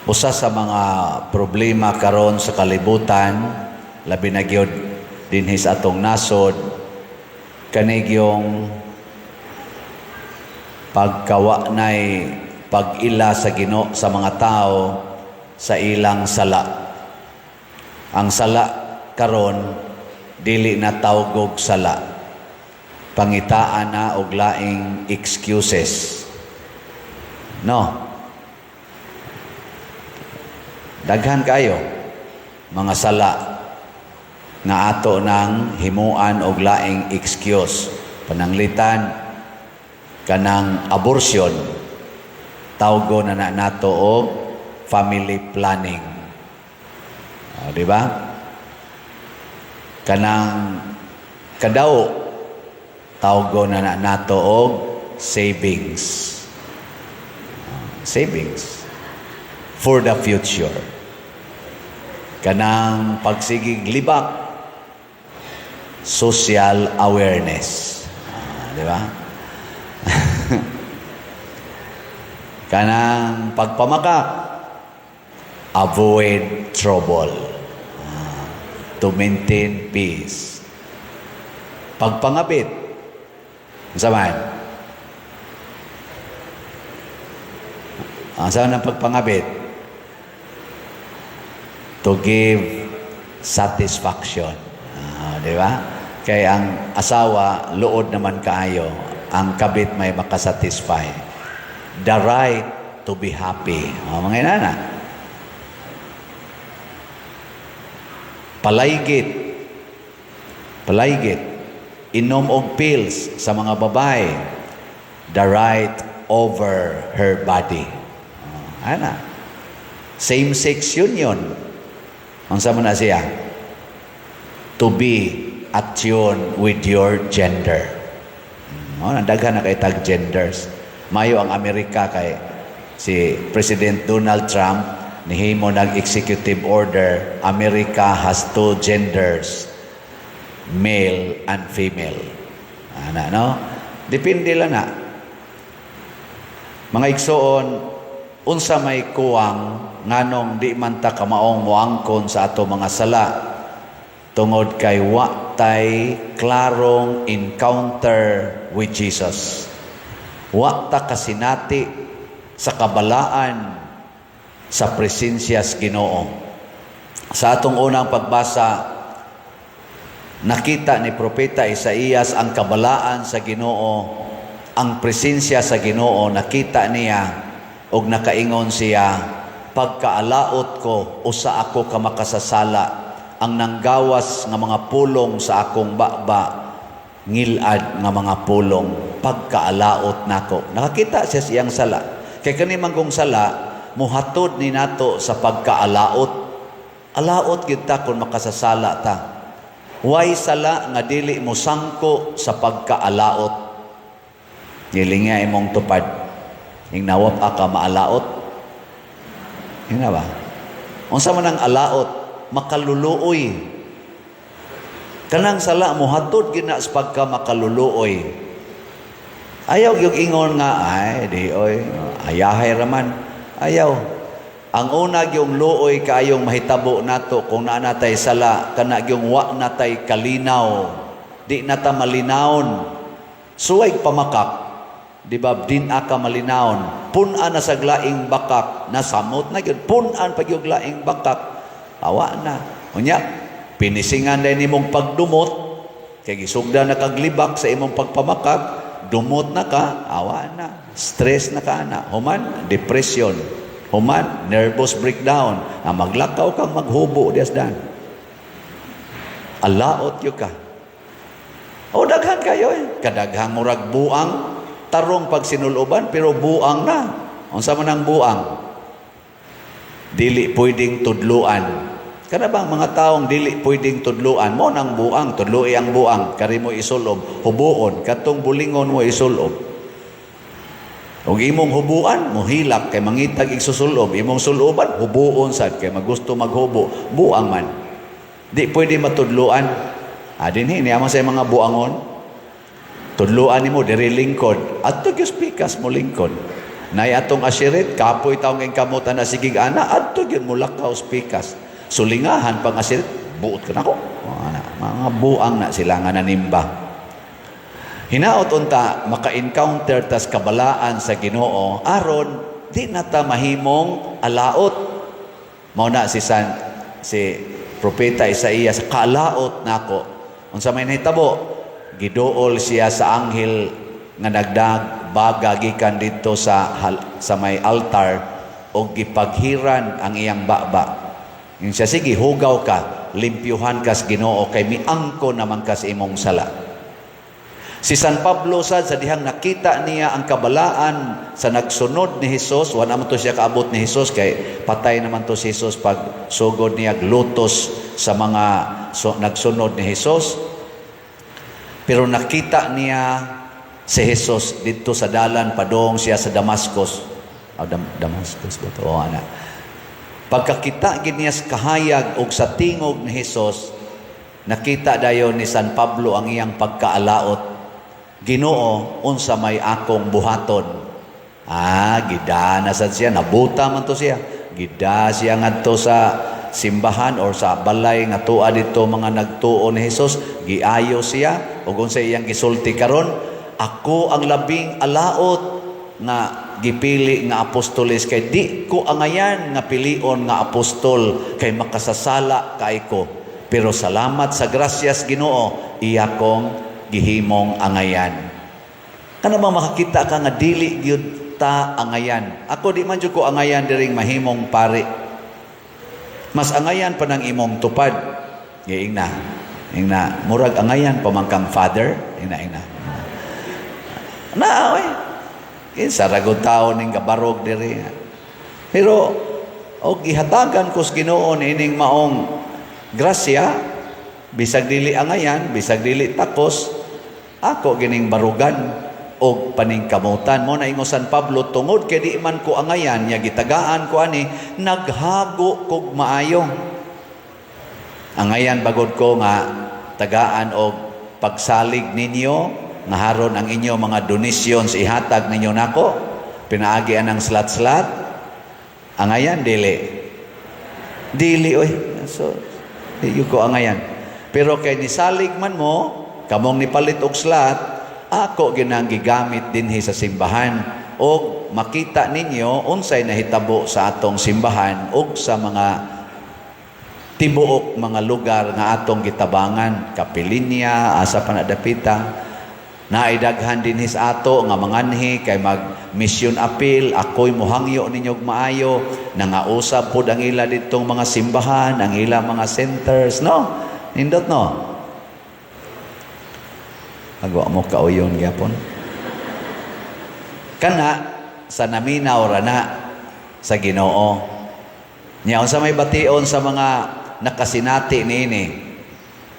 Usa sa mga problema karon sa kalibutan, labi na gyud dinhi sa atong nasod, kanig yung pagkawa nay pag-ila sa Ginoo sa mga tao sa ilang sala. Ang sala karon dili na tawgog sala. Pangitaan na og laing excuses. No. Daghan kayo mga sala nga ato nang himuan og laing excuse. Pananglitan kanang abortion, tawgo na nato og family planning. Di ba? Kanang kadaw, tawgo na nato og savings. Savings for the future. Kanang pagsigig libak, social awareness. Di ba? Kanang pagpamakak, avoid trouble. To maintain peace. Pagpangabit, saan? Saan ang pagpangabit? To give satisfaction. Di ba? Kaya ang asawa, luod naman kaayo. Ang kabit may makasatisfy. The right to be happy. Mga inana. Palaygit. Palaygit. Inom og pills sa mga babae. The right over her body. Ana. Same-sex union. Ang sama na siya? To be attune with your gender. Nandaghan na kay tag genders. Mayo ang Amerika kay si President Donald Trump nihimo nag-executive order, America has 2 genders, male and female. Ana, no? Depende lang na. Mga igsoon, unsa may kuwang nganong di man ta kamaong moangkon sa ato mga sala tungod kay wa tay klarong encounter with Jesus. Wa ta kasinati sa kabalaan sa presensya sa Ginoo. Sa atong unang pagbasa, nakita ni Propeta Isaías ang kabalaan sa Ginoo, ang presensya sa Ginoo, nakita niya og nakaingon siya, pagkaalaot ko usa ako ka makasasala, ang nanggawas nga mga pulong sa akong baba, ngilad nga mga pulong, pagkaalaot nako. Nakakita siya siyang sala. Kay kani manggong sala, muhatod ni nato sa pagkaalaot. Alaot gid ta kung makasasala ta. Way sala nga dili mo sangko sa pagkaalaot. Dili nga imong tupad. Ing nawap ka maalaot. Ina ba? Unsa man ang alaot? Makaluluoy. Kanang sala muhatod gid na sa pagka makaluluoy. Ayaw yung ingon nga ay di oy ayahay raman. Ayaw. Ang una yung luoy kaayong mahitabo nato kung naa natay sala kana yung wa natay kalinaw. Di nata malinawon. Suway pamakak. Di ba din aka malinawon. Pun-an na sa glaing bakak nasamot na gyud. Pun-an pag yung glaing bakak awa na. Unya pinisingan din imong pagdumot kay gisugda na kaglibak sa imong pagpamakak, dumot na ka, awa na. Stress na ka na. Human, depression. Human, nervous breakdown. Maglakaw kang maghubo diasdan. Alaot yu ka. O daghan kayo eh. Kadaghang murag buang, tarong pag sinuloban, pero buang na. Unsa man ang buang? Dili pwedeng tudluan. Kana bang mga taong dili pwedeng tudluan mo nang buang, tudloi ang buang, kari mo isulob, hubuon, katong bulingon mo isulob. Ug imong hubuan, mohilak kay mangitag igsusulob, imong suloban, hubuon sad kay magusto maghubo, buang man. Di pwede matudluan. Dinhi niya mo sa mga buangon. Tudluan nimo diri lingkod, adto gyud pikas mo lingkod. Nay atong asirit, kapoy taong ng kamutan na sigig ana, adto yun mula ka pikas. Sulingahan pang asirit, buot ka na ko. Mga buang na sila nga nanimba. Hinaot unta, maka-encounter tas kabalaan sa Ginoo, aron, di na ta mahimong alaot. Mauna si Propeta Isaías, kalaot nako. Unsa may nahitabo, giduol siya sa anghel nga nagdagbaga gikan dito sa may altar o gipaghiran ang iyang baba. Yung siya, sige, hugaw ka, limpyuhan kas Ginoo, kay miangko naman kas imong sala. Si San Pablo sa dihang nakita niya ang kabalaan sa nagsunod ni Jesus, wala naman to siya kaabot ni Jesus, kay patay naman to si Jesus pag sugod niya glutos sa mga nagsunod ni Jesus. Pero nakita niya si Jesus dito sa dalan, padong siya sa Damascus. Damascus ba ito? Ana. Pagkakita gid niya sa kahayag o sa tingog ni Jesus, nakita dayon ni San Pablo ang iyang pagkaalaot. Ginoo, unsa may akong buhaton? Gida na sad siya, nabuta man to siya. Gida siya ngadto sa simbahan or sa balay nga tuwa dito mga nagtuo ni Jesus, giayo siya ug unsa iyang gisulti karon, ako ang labing alaot nga gipili nga apostoles, kay di ko angayan nga pilion nga apostol kay makasasala kay ko. Pero salamat sa grasyas Ginoo, iya kong gihimong angayan. Kana bang makakita ka nga dili gyud ta angayan? Ako di man jud ko angayan diring mahimong pari. Mas angayan pa ng imong tupad. Ingna murag angayan pamangkang father. Ingna na oy, kinsa ragod taon ning gabarog diri. Pero og gihatagan ko sa Ginoo ining maong grasya, bisag dili angayan, bisag dili takos, ako gining barugan og paningkamutan. Mo na ingo San Pablo, tungod kay di man ko angayan, nya gitagaan ko ani, naghago kog maayo. Angayan bagod ko nga tagaan og pagsalig ninyo, nga haron ang inyo mga donations ihatag ninyo nako, pinaagian ng slat-slat. Angayan dili oy. So di ko angayan. Pero kay nisalig man mo, kamong nipalit og slat, ako ginang gigamit dinhi sa simbahan og makita ninyo unsay nahitabo sa atong simbahan og sa mga tibuok mga lugar nga atong gitabangan, Kapilinya, asa pa nadapita. Naidaghan din his ato nga manganhi kay mag mission appeal, ako'y muhangyo ninyog maayo, nangausab pod ang ila ditong mga simbahan, ang ila mga centers, no? Nindot no? Agwa mo kauyon gyapon. Kana sa naminaw rana sa Ginoo. Nya unsa may bation sa mga nakasinati niini,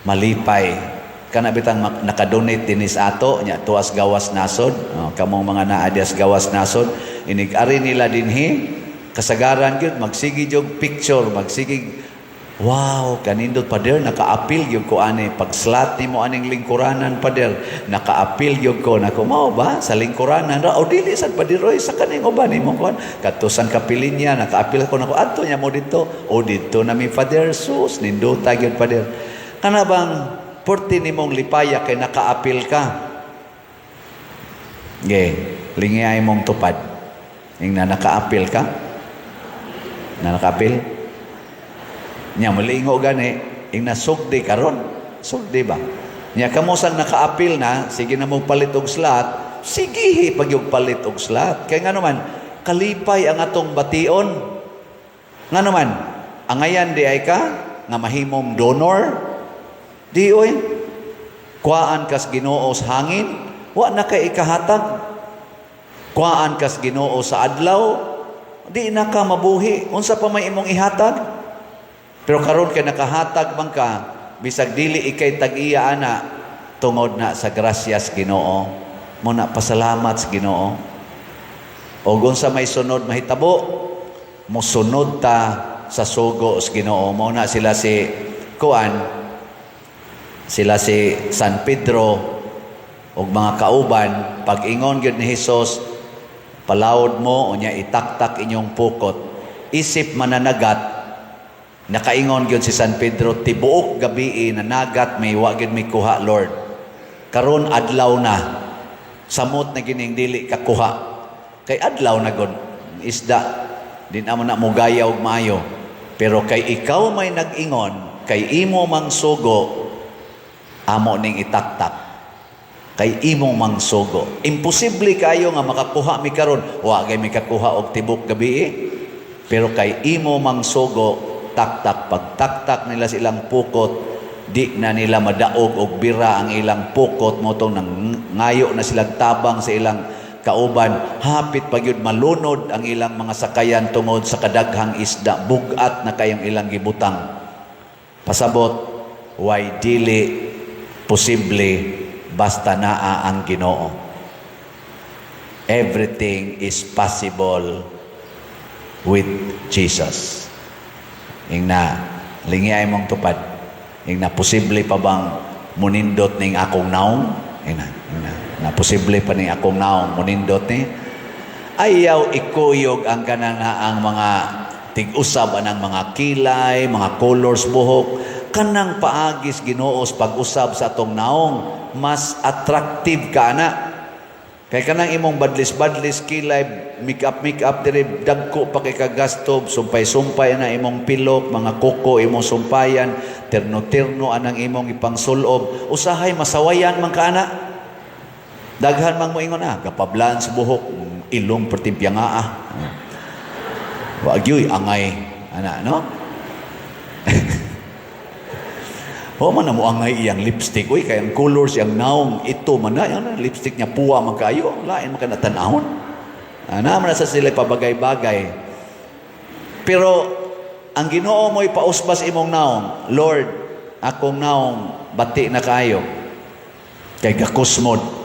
malipay. Kana bitang nakadonate dinis ato nya tuas gawas nasod, kamong mga naadias gawas nasod, inig-ari nila dinhi kasagaran gyud magsigi jog picture, magsigi wow kanindot pader, naka-appeal gyud ko ani pag-slot nimo aning lingkuranan pader, naka-appeal gyud ko nako mao ba sa lingkuranan ra o dili sad pader oy sa kaning uban nimo kon katusan Kapilinya, naka-appeal ko nako adto nya mo dito o dito na mi pader, sus nindota gyud pader. Kana bang porti nimong lipaya kay naka-apil ka. Lingay mong tupad. Ing na naka-apil ka? Na naka-apil? Nya malingo gani, ing nasugdi karon. Sugdi ba? Nya kamo sang naka-apil na, sige na mo palit og slot, sige pag yung palit og slot. Kay nga naman, kalipay ang atong bation. Nga naman, angayan di ay ka, nga mahimong donor, di oy, kuhaan kas Ginoo sa hangin, wa na kay ikahatag. Kuhaan kas Ginoo sa adlaw, di na ka mabuhi. Unsa pa may imong ihatag? Pero karon kay nakahatag man ka, bisag dili ikay tag-iya ana, tungod na sa grasyas Ginoo. Mo na pasalamat sa Ginoo. O unsa may sunod mahitabo, mosunod ta sa sugo sa Ginoo. Mo na sila si San Pedro o mga kauban, pag ingon gyud ni Hesus, Palawod mo, unya itaktak inyong pukot. Isip mananagat, nakaingon gyud si San Pedro, tibuok gabi nanagat, may wagid may kuha, Lord. Karon adlaw na, samot na gining dili kakuha. Kay adlaw na gud, isda, din amo na mugaya og maayo. Pero kay ikaw may nag-ingon, kay imo mang sugo, amo ning itaktak. Kay imo mang sugo. Imposible kayo nga makakuha mi karon, wa gay mi kakuha og tibok gabi. Pero kay imo mang sugo, taktak. Pag taktak nila silang pukot, di na nila madaog og bira ang ilang pukot, motong nang ngayo na silang tabang sa ilang kauban, hapit pagyud malunod ang ilang mga sakayan tungod sa kadaghang isda, bugat na kayong ilang gibutang. Pasabot, way dili posible basta naa ang Ginoo. Everything is possible with Jesus. Ing na lingiay mong tupad, ing na posible pa bang munindot ning akong naong? Ing na posible pa ning akong naong munindot ni? Ayaw ikuyog ang kanang mga tig-usab anang mga kilay, mga colors buhok, kanang paagis Ginuos pag-usab sa atong naong, mas attractive ka na. Kaya kanang imong badlis-badlis kilay, make-up diri, dagko pa kay kagastob, sumpay-sumpay na imong pilok, mga kuko imong sumpayan, terno-terno anang imong ipangsulob, usahay masawayan man ka na. Daghan mang moingon kapablan sa buhok, ilong pertimpyang wagyoy angay ana no. O man na mo angay iyang lipstick, uy kay ang colors yang naong ito man na yang lipstick niya puwa man kayo, lain man ka natanahon. Ana man sa sila pabagay-bagay. Pero ang Ginoo mo ipausbas imong naong, Lord, akong naong bati na kayo. Kay gakusmod.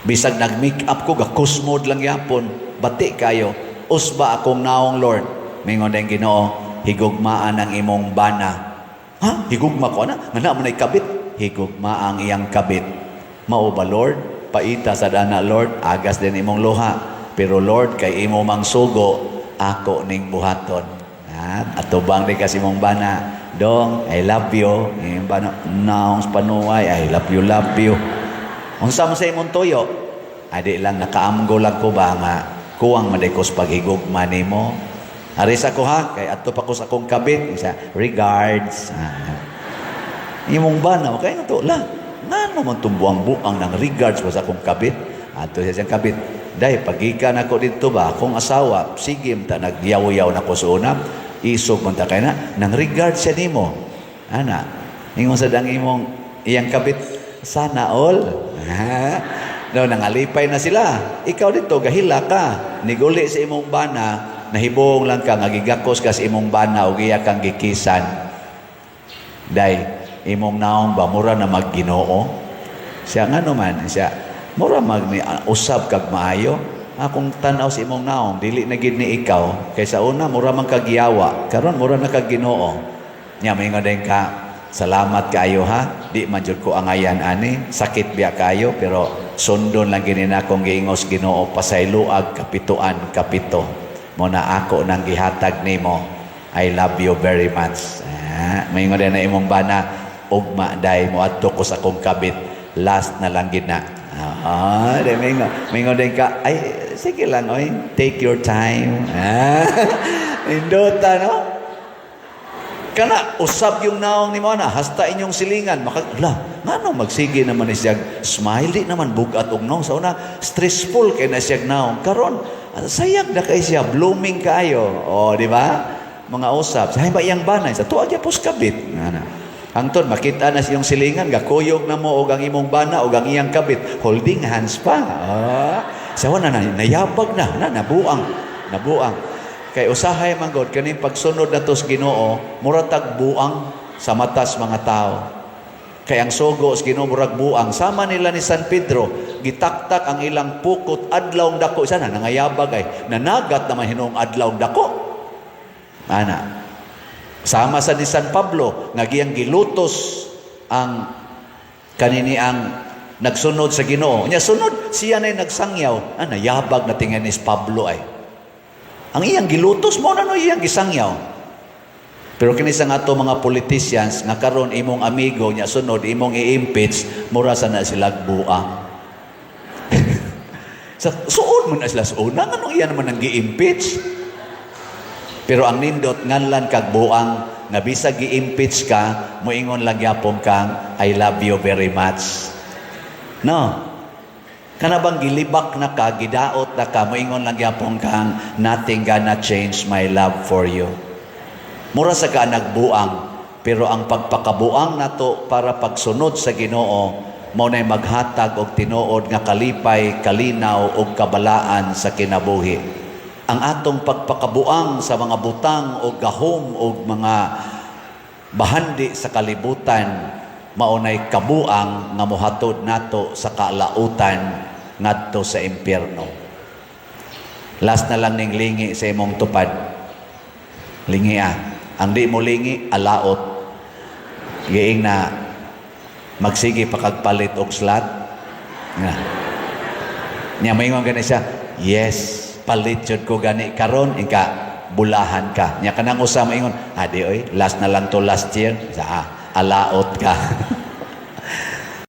Bisag nag-make up ko, gakusmod lang yapon, bati kayo. Usba akong naong, Lord. Mingon ang Ginoo, higugmaan ang imong bana. Ha? Higugma ko na? Nga mo na ikabit? Higugma ang iyang kabit. Mao ba, Lord? Paita sa dana, Lord. Agas din imong luha. Pero Lord, kay imo mang sugo, ako ning buhaton. Atubang di kasi mong bana. Dong, I love you. Yung bana, naong panuway, I love you. Unsa man sa imong toyo? Adi lang nakaamgo lang ko ba nga kuwang madikos paghigugma nimo. Aris ako ha, kay adto pa ko sa akong kabit, isa regards. Imong bana kay nato la. Ngano man tumbuang buang ng regards sa akong kabit? Adto siya siyang kabit. Dai pagikan ako dito ba akong asawa, sige ta nagyaw-yaw na ko sa una. Isog man ta kay na nang regards siya nimo. Ana, ingon sa dang imong iyang kabit, sana all. No, nangalipay na sila. Ikaw dito, gahila ka. Niguli sa imong bana, nahibong lang ka, ngagigakos ka sa imong bana, o giya kang gikisan. Day, imong naong ba, mura na mag-Ginoo? Siya nga naman, siya, mura usab kag maayo. Akong tanaw sa imong naong, dili na gid ni ikaw. Kaysa una, mura man kag-giyawa. Karon mura na kag-Ginoo. Nya, may nga din ka, salamat kayo ha. Di man jud ko angayan ani. Sakit biya kayo pero sundon lang gini na kong giingos Ginoo pasayloag kapituan kapito. Mo na ako nang gihatag nimo. I love you very much. May nga na imong bana ugma day mo adto ko sa akong kabit. Last na lang gid na. May nga din ka ay sige lang oy. Take your time. Indota no? Kana usab yung naong ni mo na hasta inyong silingan ngano magsige naman ni siya smiley naman bugat og naong sa una stressful kay na siya naong karon sayang na kay siya blooming kayo di ba mga usab sa ba iyang banay sa tuwa gyud pus kabit ana hangtod makita na siyang silingan gakuyog na mo og ang imong bana og ang iyang kabit holding hands pa sawa na nayabag na nabuang kay usahay man God kaning pagsunod nato sa Ginoo muratag buang sa matas mga tao. Kay ang sugo sa Ginoo murag buang sama nila ni San Pedro gitaktak ang ilang pukot adlawng dako isa na nangayabag ay nanagat naman hinung adlawng dako. Ana. Sama sa ni San Pablo nga giyang gilutos ang kanini ang nagsunod sa Ginoo. Nya sunod siya na nagsangyaw. Nayabag na tingin ni Pablo ay. Ang iyang gilutos mo na no iyang gisangyaw. Pero kini sa nga to mga politicians nga karon imong amigo nya sunod imong i-impeach mura sa na sila buang. Suod mo na sila suod. Anong iyan naman ang gi-impeach? Pero ang nindot nganlan kag buang nga bisag gi-impeach ka, moingon lang yapon kang I love you very much. No. Kana bang gilibak na ka, gidaot na ka, moingon lang yapon kang nothing gonna change my love for you. Mura sa ka nagbuang, pero ang pagpakabuang nato para pagsunod sa Ginoo mao nay maghatag og tinuod nga kalipay, kalinaw ug kabalaan sa kinabuhi. Ang atong pagpakabuang sa mga butang o gahom o mga bahandi sa kalibutan maunay kabuang nga mohatod nato sa kalautan ngadto sa impyerno. Last na lang ning lingi sa imong tupad. Lingi Ang di mo lingi, alaot. Giing na magsige pakagpalit og slot. Nya moingon gani siya, yes. Palit jud ko gani karon inka bulahan ka nya kanang usa moingon di oy last na lang to last year sa alaot ka.